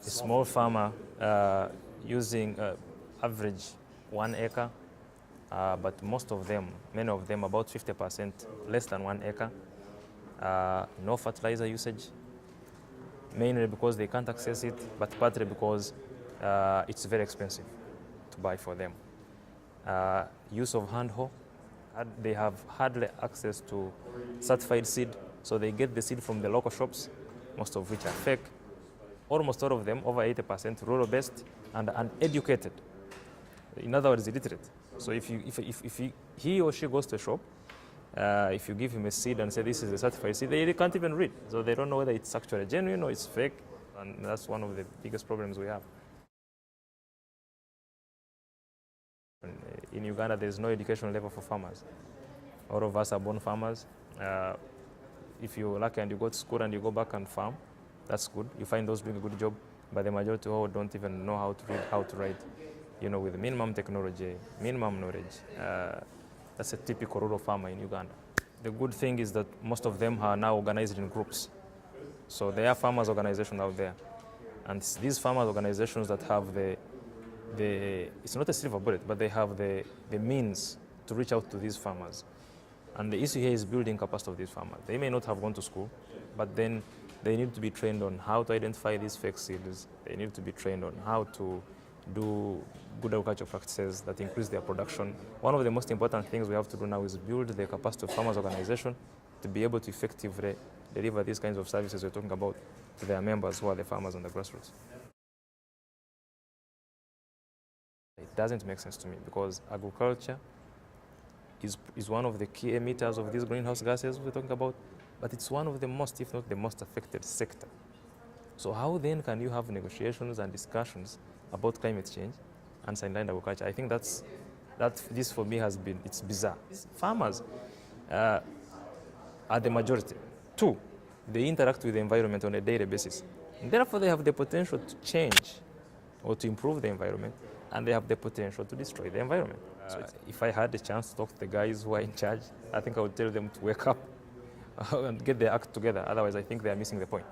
A small farmer using average 1 acre, but many of them, about 50% less than 1 acre. No fertilizer usage, mainly because they can't access it, but partly because it's very expensive to buy for them. Use of hand hoe. They have hardly access to certified seed, so they get the seed from the local shops, most of which are fake. Almost all of them, over 80%, rural-based and uneducated. In other words, illiterate. So if he or she goes to a shop, if you give him a seed and say this is a certified seed, they can't even read. So they don't know whether it's actually genuine or it's fake, and that's one of the biggest problems we have. In Uganda, there's no education level for farmers. All of us are born farmers. If you're lucky and you go to school and you go back and farm, that's good. You find those doing a good job, but the majority of all don't even know how to read, how to write. With minimum technology, minimum knowledge. That's a typical rural farmer in Uganda. The good thing is that most of them are now organized in groups. So there are farmers organizations out there. And these farmers organizations that have it's not a silver bullet, but they have the means to reach out to these farmers. And the issue here is building capacity of these farmers. They may not have gone to school, but then they need to be trained on how to identify these fake seeds. They need to be trained on how to do good agricultural practices that increase their production. One of the most important things we have to do now is build the capacity of farmers' organization to be able to effectively deliver these kinds of services we're talking about to their members who are the farmers on the grassroots. It doesn't make sense to me because agriculture is one of the key emitters of these greenhouse gases we're talking about, but it's one of the most, if not the most affected sector. So how then can you have negotiations and discussions about climate change and sidelined agriculture? I think this for me it's bizarre. Farmers are the majority. Two, they interact with the environment on a daily basis. And therefore, they have the potential to change or to improve the environment, and they have the potential to destroy the environment. If I had the chance to talk to the guys who are in charge, I think I would tell them to wake up and get their act together. Otherwise, I think they are missing the point.